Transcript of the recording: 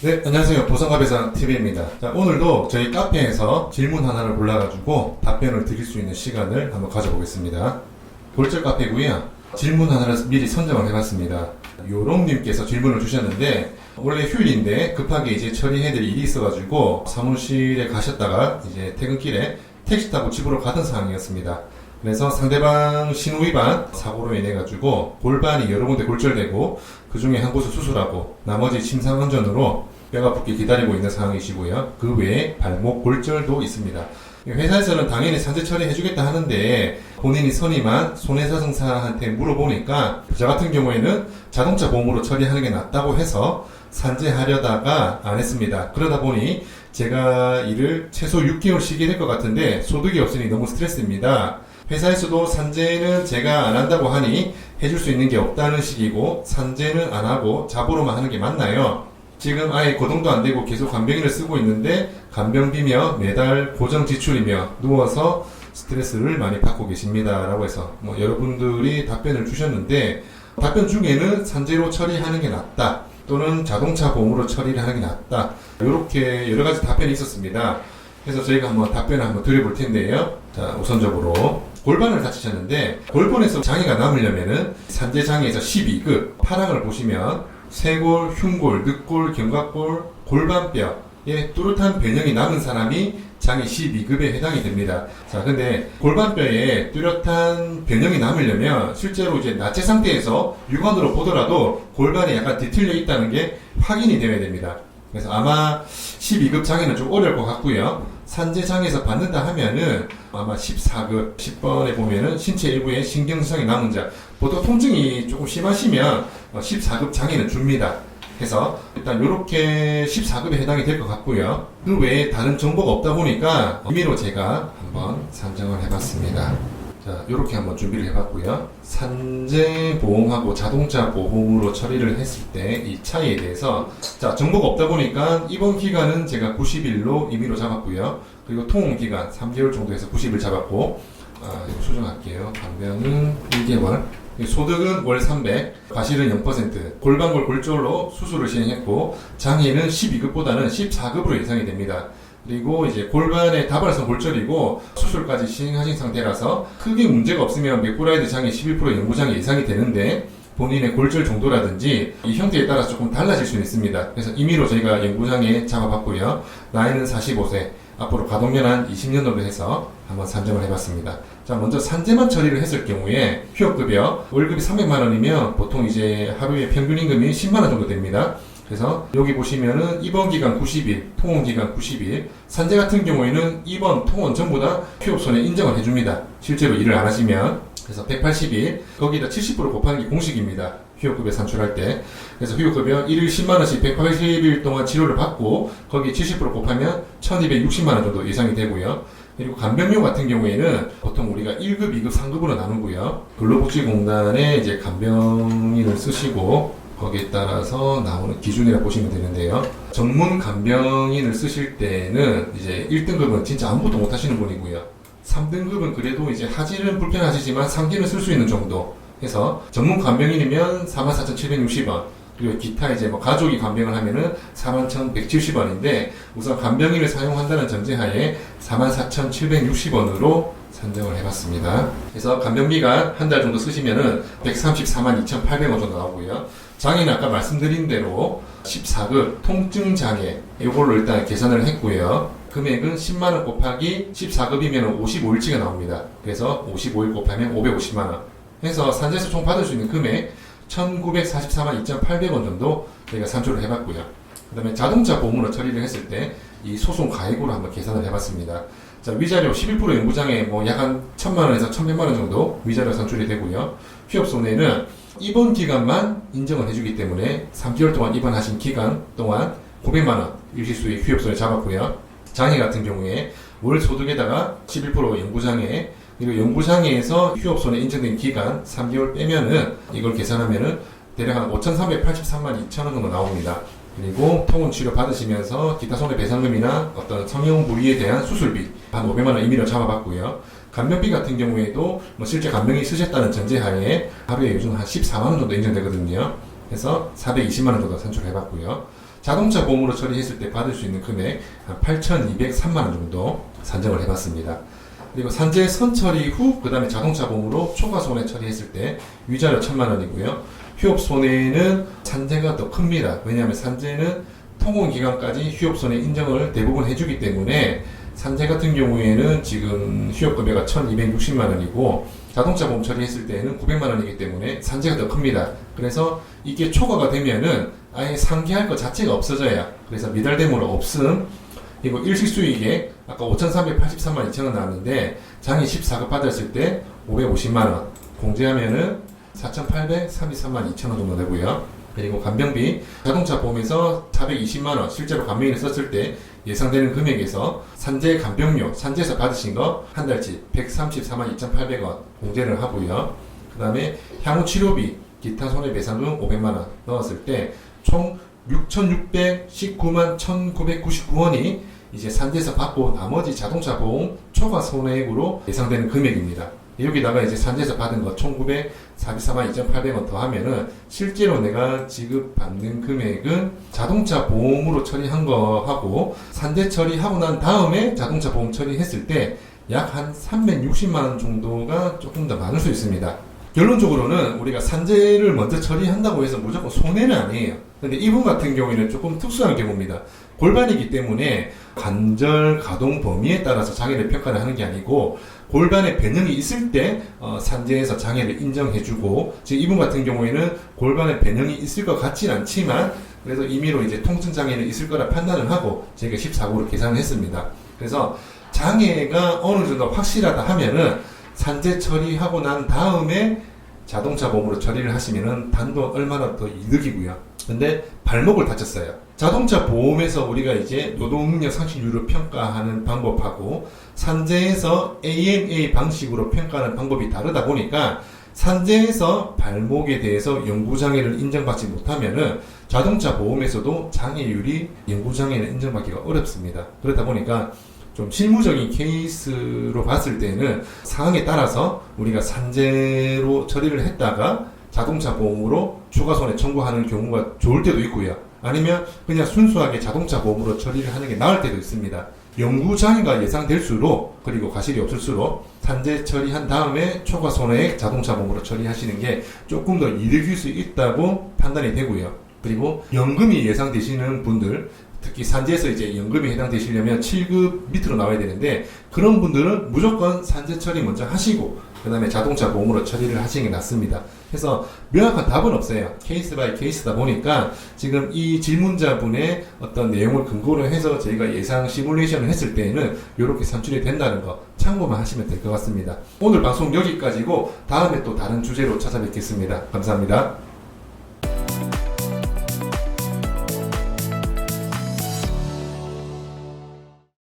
네, 안녕하세요. 보성갑의상 TV입니다. 자, 오늘도 저희 카페에서 질문 하나를 골라가지고 답변을 드릴 수 있는 시간을 한번 가져보겠습니다. 골절 카페고요. 질문 하나를 미리 선정을 해봤습니다. 요롱님께서 질문을 주셨는데, 원래 휴일인데 급하게 이제 처리해드릴 일이 있어가지고 사무실에 가셨다가 이제 퇴근길에 택시 타고 집으로 가던 상황이었습니다. 그래서 상대방 신호위반 사고로 인해가지고 골반이 여러 군데 골절되고 그 중에 한 곳을 수술하고 나머지 침상안전으로 뼈가 붙게 기다리고 있는 상황이시고요. 그 외에 발목 골절도 있습니다. 회사에서는 당연히 산재 처리해주겠다 하는데 본인이 선임한 손해사정사한테 물어보니까 저 같은 경우에는 자동차 보험으로 처리하는 게 낫다고 해서 산재하려다가 안 했습니다. 그러다 보니 제가 일을 최소 6개월 쉬게 될 것 같은데 소득이 없으니 너무 스트레스입니다. 회사에서도 산재는 제가 안 한다고 하니 해줄 수 있는 게 없다는 식이고 산재는 안 하고 잡으로만 하는 게 맞나요? 지금 아예 거동도 안 되고 계속 간병인을 쓰고 있는데 간병비며 매달 고정 지출이며 누워서 스트레스를 많이 받고 계십니다. 라고 해서 여러분들이 답변을 주셨는데 답변 중에는 산재로 처리하는 게 낫다 또는 자동차 보험으로 처리를 하는 게 낫다 이렇게 여러 가지 답변이 있었습니다. 그래서 저희가 한번 답변을 한번 드려볼 텐데요. 자, 우선적으로 골반을 다치셨는데 골반에서 장애가 남으려면은 산재 장애에서 12급 파랑을 보시면 쇄골, 흉골, 늑골, 견갑골, 골반뼈에 뚜렷한 변형이 남은 사람이 장애 12급에 해당이 됩니다. 자, 근데 골반뼈에 뚜렷한 변형이 남으려면 실제로 이제 나체 상태에서 육안으로 보더라도 골반에 약간 뒤틀려 있다는 게 확인이 되어야 됩니다. 그래서 아마 12급 장애는 좀 어려울 것 같고요. 산재 장애에서 받는다 하면은 아마 14급 10번에 보면은 신체 일부에 신경수상이 남은 자 보통 통증이 조금 심하시면 14급 장애는 줍니다. 그래서 일단 이렇게 14급에 해당이 될 것 같고요. 그 외에 다른 정보가 없다 보니까 임의로 제가 한번 산정을 해봤습니다. 자, 이렇게 한번 준비를 해봤고요. 산재 보험하고 자동차 보험으로 처리를 했을 때 이 차이에 대해서 자, 정보가 없다 보니까 입원 기간은 제가 90일로 임의로 잡았고요. 그리고 통원 기간 3개월 정도 해서 90일 잡았고 이거 수정할게요. 간병은 1개월. 소득은 월 300, 과실은 0%, 골반골 골절로 수술을 시행했고 장애는 12급보다는 14급으로 예상이 됩니다. 그리고 이제 골반의 다발성 골절이고 수술까지 시행하신 상태라서 크게 문제가 없으면 맥브라이드 장애 11% 연구장애 예상이 되는데 본인의 골절 정도라든지 이 형태에 따라서 조금 달라질 수는 있습니다. 그래서 임의로 저희가 연구장애 잡아봤고요. 나이는 45세, 앞으로 가동연한 20년 정도 해서 한번 산정을 해봤습니다. 자, 먼저 산재만 처리를 했을 경우에 휴업급여 월급이 300만원이면 보통 이제 하루에 평균 임금이 10만원 정도 됩니다. 그래서 여기 보시면은 입원 기간 90일, 통원 기간 90일, 산재 같은 경우에는 입원, 통원 전부 다 휴업손해 인정을 해줍니다. 실제로 일을 안 하시면. 그래서 180일, 거기다 70% 곱하는 게 공식입니다. 휴업급여 산출할 때. 그래서 휴업급여 1일 10만원씩 180일 동안 치료를 받고, 거기 70% 곱하면 1260만원 정도 예상이 되고요. 그리고 간병료 같은 경우에는 보통 우리가 1급, 2급, 3급으로 나누고요. 근로복지공단에 이제 간병인을 쓰시고, 거기에 따라서 나오는 기준이라 보시면 되는데요. 전문 간병인을 쓰실 때는 이제 1등급은 진짜 아무것도 못 하시는 분이고요. 3등급은 그래도 이제 하질은 불편하시지만 상기는 쓸 수 있는 정도 해서 전문 간병인이면 44,760원 그리고 기타 이제 가족이 간병을 하면은 41,170원인데 우선 간병인을 사용한다는 전제하에 44,760원으로 산정을 해봤습니다. 그래서 간병비가 한 달 정도 쓰시면은 134만 2,800원 정도 나오고요. 장애는 아까 말씀드린 대로 14급 통증장애 이걸로 일단 계산을 했고요. 금액은 10만원 곱하기 14급이면 55일치가 나옵니다. 그래서 55일 곱하면 550만원 해서 산재에서 총 받을 수 있는 금액 1944만 2,800원 정도 저희가 산출을 해봤고요. 그 다음에 자동차 보험으로 처리를 했을 때 이 소송 가액으로 한번 계산을 해봤습니다. 자, 위자료 11% 연구장애 약 한 1,000만원에서 1,100만원 정도 위자료 산출이 되고요. 휴업손해는 입원 기간만 인정을 해주기 때문에 3개월 동안 입원하신 기간 동안 900만원 일시수익 휴업손해 잡았고요. 장애 같은 경우에 월 소득에다가 11% 연구장애 그리고 연구장애에서 휴업손해 인정된 기간 3개월 빼면은 이걸 계산하면은 대략 한 5,383만 2천원 정도 나옵니다. 그리고 통원 치료 받으시면서 기타 손해배상금이나 어떤 성형 부위에 대한 수술비 한 500만원 임의로 잡아봤고요. 간병비 같은 경우에도 실제 간병이 쓰셨다는 전제하에 하루에 요즘 한 14만원 정도 인정되거든요. 그래서 420만원 정도 산출해봤고요. 자동차 보험으로 처리했을 때 받을 수 있는 금액 한 8,203만 원 정도 산정을 해봤습니다. 그리고 산재 선처리 후 그 다음에 자동차 보험으로 초과 손해 처리했을 때 위자료 1,000만 원이고요. 휴업 손해는 산재가 더 큽니다. 왜냐하면 산재는 통원 기간까지 휴업 손해 인정을 대부분 해주기 때문에 산재 같은 경우에는 지금 휴업 금액가 1,260만 원이고 자동차 보험 처리했을 때는 900만 원이기 때문에 산재가 더 큽니다. 그래서 이게 초과가 되면은 아예 상기할 것 자체가 없어져야, 그래서 미달되물 없음. 그리고 일시수익에 아까 5,383만 2천 원 나왔는데 장애 14급 받았을 때 550만 원, 공제하면은 4,833만 2천 원 정도 되고요. 그리고 간병비, 자동차 보험에서 420만 원 실제로 간병인을 썼을 때 예상되는 금액에서 산재 간병료, 산재에서 받으신 거 한 달치 134만 2,800원 공제를 하고요. 그 다음에 향후 치료비, 기타 손해배상금 500만 원 넣었을 때 총 6,619만 1,999원이 이제 산재에서 받고 나머지 자동차 보험 초과 손해액으로 예상되는 금액입니다. 여기다가 이제 산재에서 받은 거 1,944만 2,800원 더 하면은 실제로 내가 지급받는 금액은 자동차 보험으로 처리한 거하고 산재 처리하고 난 다음에 자동차 보험 처리했을 때 약 한 360만 원 정도가 조금 더 많을 수 있습니다. 결론적으로는 우리가 산재를 먼저 처리한다고 해서 무조건 손해는 아니에요. 근데 이분 같은 경우에는 조금 특수한 경우입니다. 골반이기 때문에 관절 가동 범위에 따라서 장애를 평가를 하는 게 아니고 골반에 변형이 있을 때 산재에서 장애를 인정해주고, 지금 이분 같은 경우에는 골반에 변형이 있을 것 같진 않지만 그래서 임의로 이제 통증 장애는 있을 거라 판단을 하고 저희가 14구로 계산을 했습니다. 그래서 장애가 어느 정도 확실하다 하면은 산재 처리하고 난 다음에 자동차 보험으로 처리를 하시면은 단돈 얼마나 더 이득이고요. 근데 발목을 다쳤어요. 자동차 보험에서 우리가 이제 노동능력 상실률을 평가하는 방법하고 산재에서 AMA 방식으로 평가하는 방법이 다르다 보니까 산재에서 발목에 대해서 영구장애를 인정받지 못하면은 자동차 보험에서도 장애율이 영구장애를 인정받기가 어렵습니다. 그렇다 보니까 좀 실무적인 케이스로 봤을 때는 상황에 따라서 우리가 산재로 처리를 했다가 자동차 보험으로 추가 손해 청구하는 경우가 좋을 때도 있고요. 아니면 그냥 순수하게 자동차 보험으로 처리를 하는 게 나을 때도 있습니다. 영구 장애가 예상될수록, 그리고 과실이 없을수록 산재 처리한 다음에 초과 손해액 자동차 보험으로 처리하시는 게 조금 더 이득일 수 있다고 판단이 되고요. 그리고 연금이 예상되시는 분들, 특히 산재에서 이제 연금이 해당되시려면 7급 밑으로 나와야 되는데 그런 분들은 무조건 산재 처리 먼저 하시고 그 다음에 자동차 보험으로 처리를 하시는 게 낫습니다. 그래서 명확한 답은 없어요. 케이스 바이 케이스다 보니까 지금 이 질문자분의 어떤 내용을 근거로 해서 저희가 예상 시뮬레이션을 했을 때에는 이렇게 산출이 된다는 거 참고만 하시면 될 것 같습니다. 오늘 방송 여기까지고 다음에 또 다른 주제로 찾아뵙겠습니다. 감사합니다.